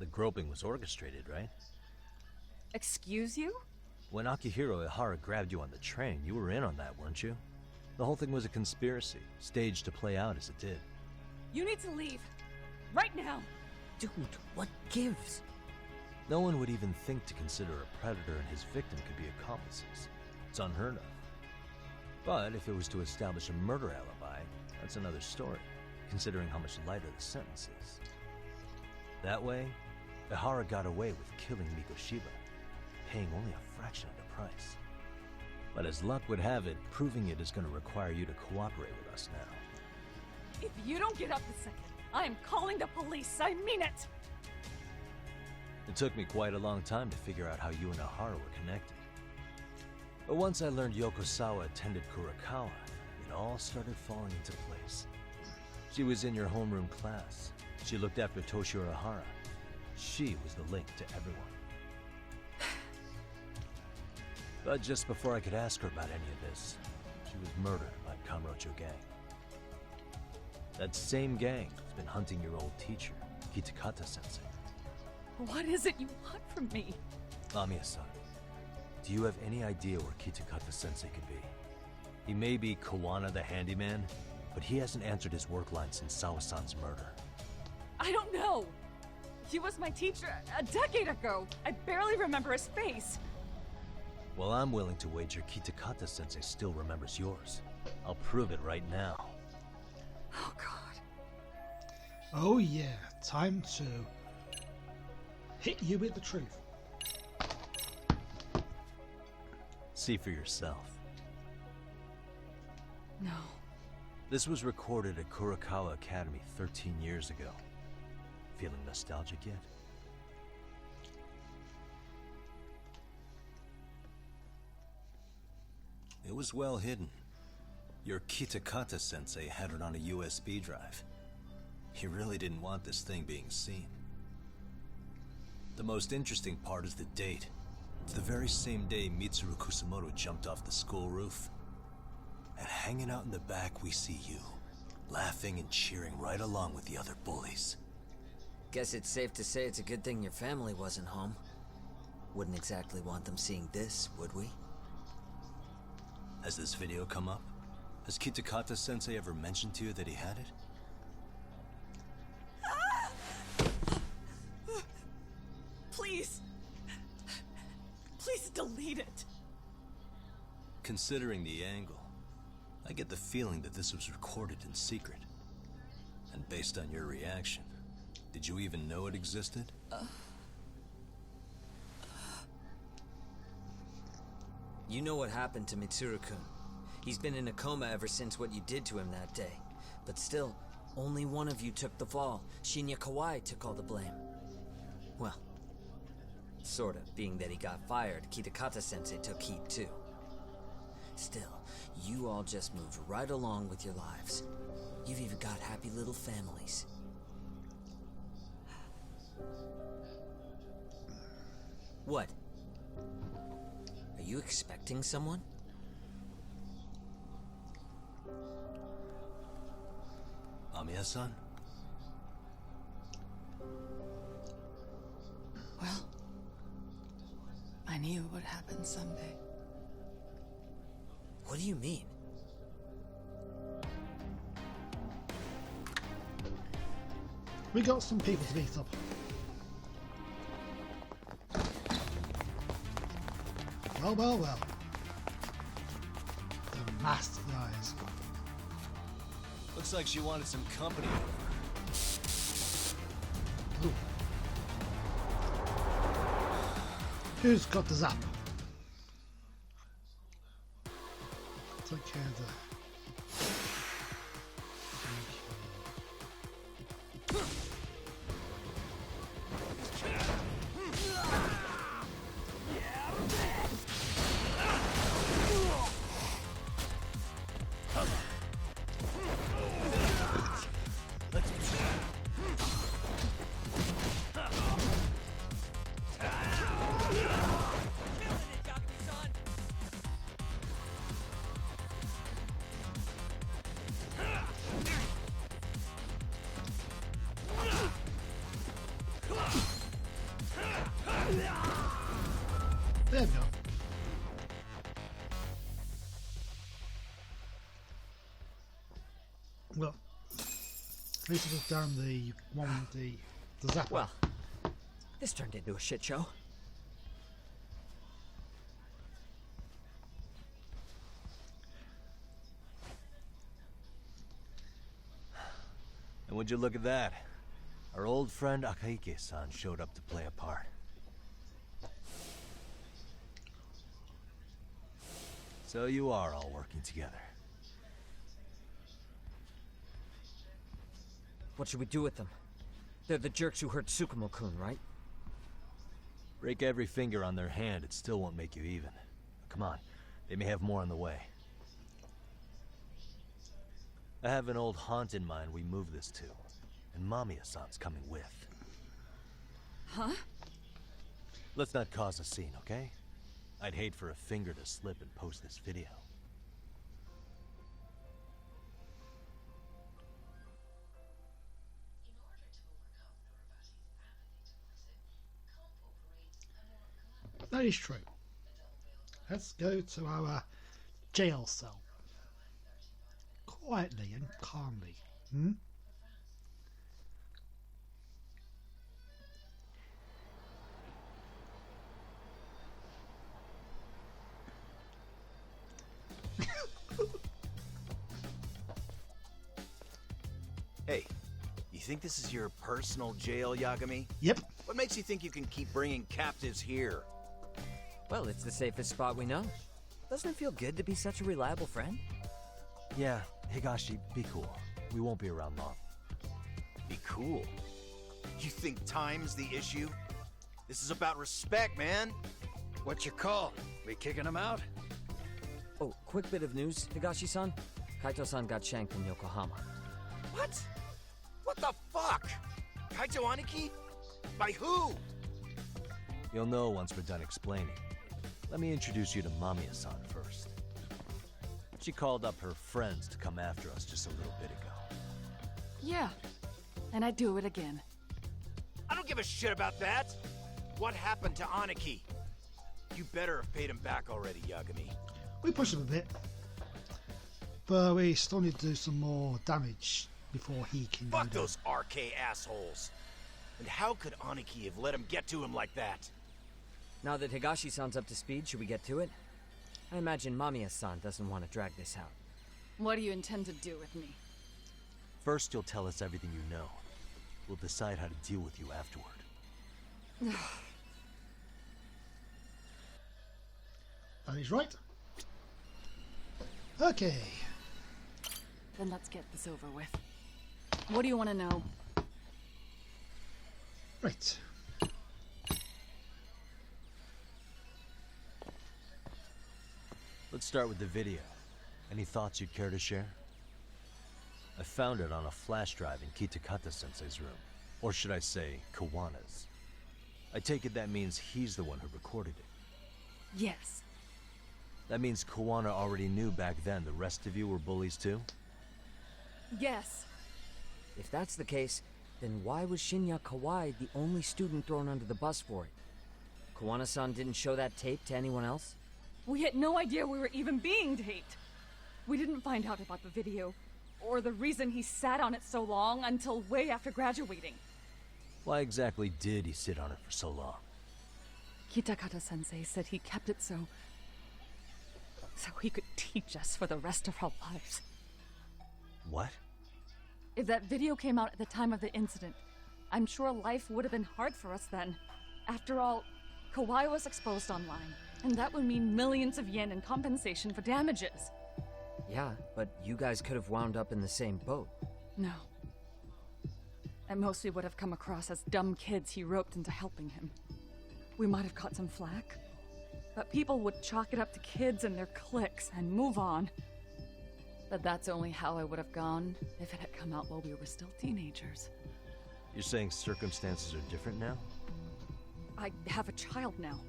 The groping was orchestrated, right? Excuse you? When Akihiro Ihara grabbed you on the train, you were in on that, weren't you? The whole thing was a conspiracy, staged to play out as it did. You need to leave. Right now. Dude, what gives? No one would even think to consider a predator and his victim could be accomplices. It's unheard of. But if it was to establish a murder alibi, that's another story, considering how much lighter the sentence is. That way, Ihara got away with killing Mikoshiba, paying only a fraction of the price. But as luck would have it, proving it is going to require you to cooperate with us now. If you don't get up a second, I am calling the police. I mean it. It took me quite a long time to figure out how you and Ihara were connected. But once I learned Yokosawa attended Kurakawa, it all started falling into place. She was in your homeroom class. She looked after Toshiro Ihara. She was the link to everyone. But just before I could ask her about any of this, she was murdered by Kamurocho gang. That same gang has been hunting your old teacher, Kitakata-sensei. What is it you want from me? Amiya-san, do you have any idea where Kitakata-sensei could be? He may be Kawana the handyman, but he hasn't answered his work line since Sawa-san's murder. I don't know. He was my teacher a decade ago. I barely remember his face. Well, I'm willing to wager Kitakata-sensei still remembers yours. I'll prove it right now. Oh, God. Oh yeah, time to hit you with the truth. See for yourself. No. This was recorded at Kurakawa Academy 13 years ago. Feeling nostalgic yet? It was well hidden. Your Kitakata-sensei had it on a USB drive. He really didn't want this thing being seen. The most interesting part is the date. It's the very same day Mitsuru Kusamoto jumped off the school roof. And hanging out in the back we see you, laughing and cheering right along with the other bullies. Guess it's safe to say it's a good thing your family wasn't home. Wouldn't exactly want them seeing this, would we? Has this video come up? Has Kitakata-sensei ever mentioned to you that he had it? Please. Please delete it. Considering the angle, I get the feeling that this was recorded in secret. And based on your reaction, did you even know it existed? You know what happened to Mitsuru-kun. He's been in a coma ever since what you did to him that day. But still, only one of you took the fall. Shinya Kawai took all the blame. Well, sorta, being that he got fired, Kitakata-sensei took heat too. Still, you all just moved right along with your lives. You've even got happy little families. What? Are you expecting someone? Amiya-san? Well, I knew it would happen someday. What do you mean? We got some people to beat up. Well, well, well. The masked guys. Looks like she wanted some company. Ooh. Who's got the zap? Take care of the... There we go. Well, at least it was down the one with the zapper. Well, this turned into a shit show. And would you look at that? Our old friend Akaike-san showed up to play a part. So you are all working together. What should we do with them? They're the jerks who hurt Tsukumo-kun, right? Break every finger on their hand, it still won't make you even. Come on, they may have more on the way. I have an old haunt in mind we move this to, and Mamiya-san's coming with. Huh? Let's not cause a scene, okay? I'd hate for a finger to slip and post this video. That is true. Let's go to our jail cell. Quietly and calmly. Hey, you think this is your personal jail, Yagami? Yep. What makes you think you can keep bringing captives here? Well, it's the safest spot we know. Doesn't it feel good to be such a reliable friend? Yeah, Higashi, be cool. We won't be around long. Be cool. You think time's the issue? This is about respect, man. What's your call? We kicking him out? Oh, quick bit of news, Higashi-san. Kaito-san got shanked in Yokohama. What? What the fuck? Kaito Aniki? By who? You'll know once we're done explaining. Let me introduce you to Mamiya-san first. She called up her friends to come after us just a little bit ago. Yeah. And I'd do it again. I don't give a shit about that. What happened to Aniki? You better have paid him back already, Yagami. We pushed him a bit. But we still need to do some more damage before he can Fuck do those RK assholes. And how could Aniki have let him get to him like that? Now that Higashi-san's up to speed, should we get to it? I imagine Mamiya-san doesn't want to drag this out. What do you intend to do with me? First, you'll tell us everything you know. We'll decide how to deal with you afterward. That is right. Okay. Then let's get this over with. What do you want to know? Right. Let's start with the video. Any thoughts you'd care to share? I found it on a flash drive in Kitakata-sensei's room. Or should I say, Kawana's. I take it that means he's the one who recorded it. Yes. That means Kawana already knew back then the rest of you were bullies too? Yes. If that's the case, then why was Shinya Kawai the only student thrown under the bus for it? Kawana-san didn't show that tape to anyone else? We had no idea we were even being taped. We didn't find out about the video, or the reason he sat on it so long until way after graduating. Why exactly did he sit on it for so long? Kitakata-sensei said he kept it so he could teach us for the rest of our lives. What? If that video came out at the time of the incident, I'm sure life would have been hard for us then. After all, Kawai was exposed online, and that would mean millions of yen in compensation for damages. Yeah, but you guys could have wound up in the same boat. No. At most we would have come across as dumb kids he roped into helping him. We might have caught some flack, but people would chalk it up to kids and their cliques and move on. But that's only how I would have gone if it had come out while we were still teenagers. You're saying circumstances are different now? I have a child now.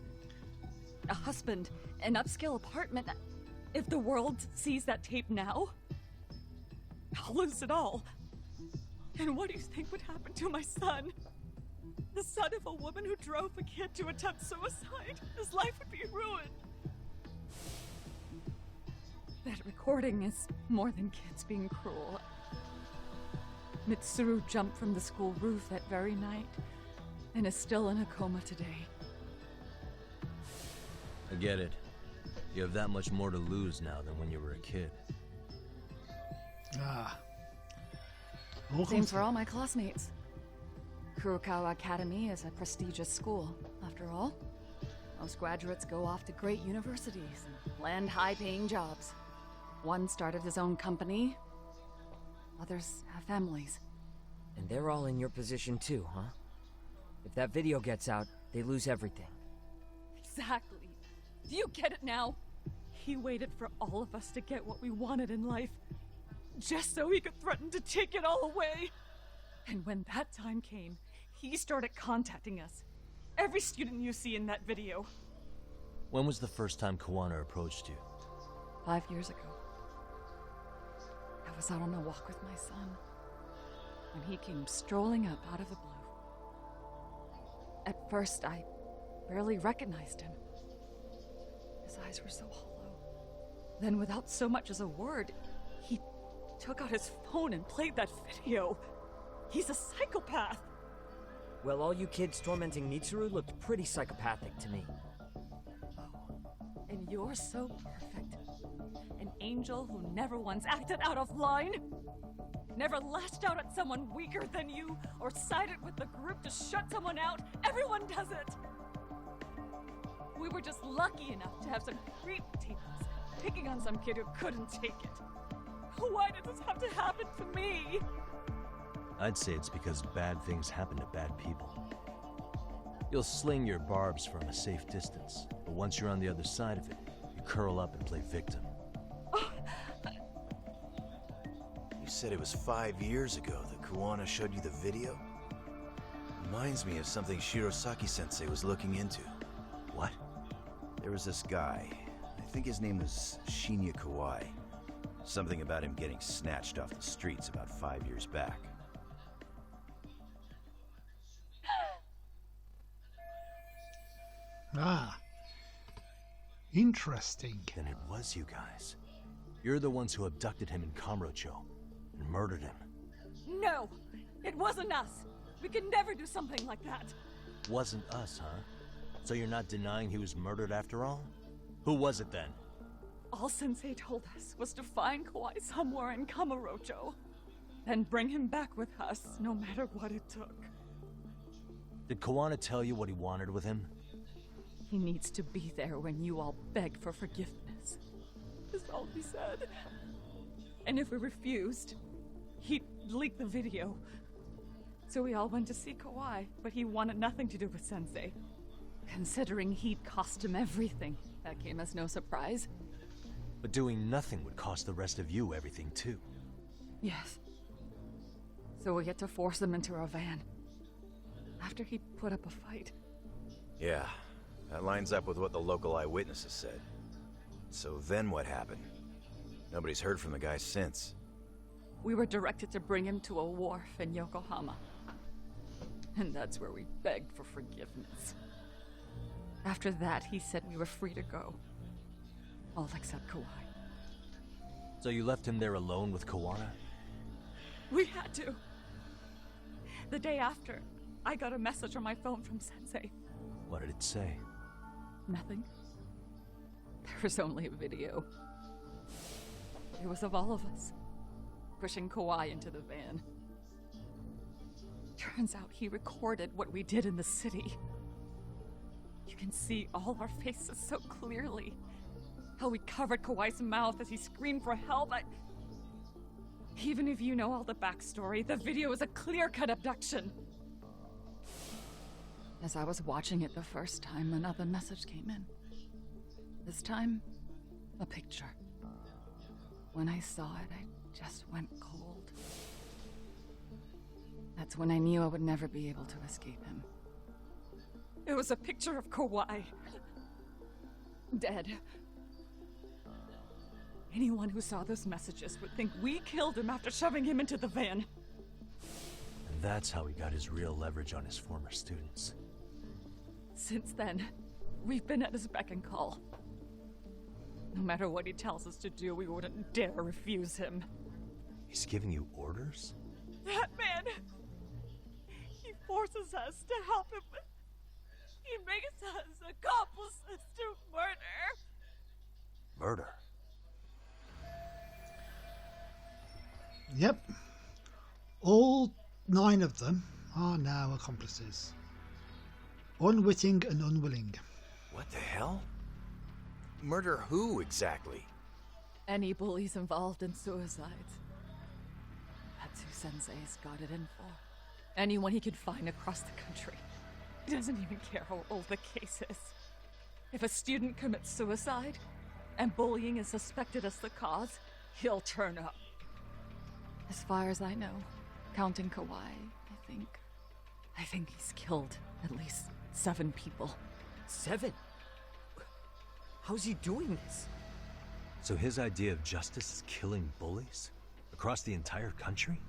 A husband, an upscale apartment. If the world sees that tape now, I'll lose it all. And what do you think would happen to my son? The son of a woman who drove a kid to attempt suicide. His life would be ruined. That recording is more than kids being cruel. Mitsuru jumped from the school roof that very night and is still in a coma today. I get it. You have that much more to lose now than when you were a kid. Ah. All Same comes for all my classmates. Kurokawa Academy is a prestigious school, after all. Most graduates go off to great universities and land high-paying jobs. One started his own company. Others have families. And they're all in your position too, huh? If that video gets out, they lose everything. Exactly. Do you get it now? He waited for all of us to get what we wanted in life, just so he could threaten to take it all away. And when that time came, he started contacting us. Every student you see in that video. When was the first time Kawana approached you? 5 years ago. I was out on a walk with my son, when he came strolling up out of the blue. At first, I barely recognized him. His eyes were so hollow. Then, without so much as a word, he took out his phone and played that video. He's a psychopath. Well, all you kids tormenting Mitsuru looked pretty psychopathic to me. And you're so perfect. An angel who never once acted out of line. Never lashed out at someone weaker than you, or sided with the group to shut someone out. Everyone does it. We were just lucky enough to have some creep tables picking on some kid who couldn't take it. Why did this have to happen to me? I'd say it's because bad things happen to bad people. You'll sling your barbs from a safe distance, but once you're on the other side of it, you curl up and play victim. You said it was 5 years ago that Kuwana showed you the video? Reminds me of something Shirosaki-sensei was looking into. What? There was this guy. I think his name was Shinya Kawai. Something about him getting snatched off the streets about 5 years back. Ah. Interesting. Then it was you guys. You're the ones who abducted him in Kamurocho and murdered him. No, it wasn't us. We could never do something like that. Wasn't us, huh? So you're not denying he was murdered after all? Who was it then? All Sensei told us was to find Kawai somewhere in Kamurocho, then bring him back with us, no matter what it took. Did Kawana tell you what he wanted with him? He needs to be there when you all beg for forgiveness. That's all he said. And if we refused, he'd leak the video. So we all went to see Kawai, but he wanted nothing to do with Sensei. Considering he'd cost him everything, that came as no surprise. But doing nothing would cost the rest of you everything too. Yes. So we had to force him into our van. After he put up a fight. Yeah, that lines up with what the local eyewitnesses said. So then what happened? Nobody's heard from the guy since. We were directed to bring him to a wharf in Yokohama. And that's where we begged for forgiveness. After that, he said we were free to go. All except Kawai. So you left him there alone with Kawana? We had to. The day after, I got a message on my phone from Sensei. What did it say? Nothing. There was only a video. It was of all of us, pushing Kawai into the van. Turns out he recorded what we did in the city. You can see all our faces so clearly. How we covered Kawai's mouth as he screamed for help. Even if you know all the backstory, the video is a clear-cut abduction. As I was watching it the first time, another message came in. This time, a picture. When I saw it, I just went cold. That's when I knew I would never be able to escape him. It was a picture of Kawai. Dead. Anyone who saw those messages would think we killed him after shoving him into the van. And that's how he got his real leverage on his former students. Since then, we've been at his beck and call. No matter what he tells us to do, we wouldn't dare refuse him. He's giving you orders? That man! He forces us to help him. He makes us accomplices to murder. Murder? Yep. All 9 of them are now accomplices. Unwitting and unwilling. What the hell? Murder who exactly? Any bullies involved in suicides. That's who Sensei's got it in for. Anyone he could find across the country. He doesn't even care how old the case is. If a student commits suicide, and bullying is suspected as the cause, he'll turn up. As far as I know, counting Kawai, I think he's killed at least 7 people. 7? How's he doing this? So his idea of justice is killing bullies? Across the entire country?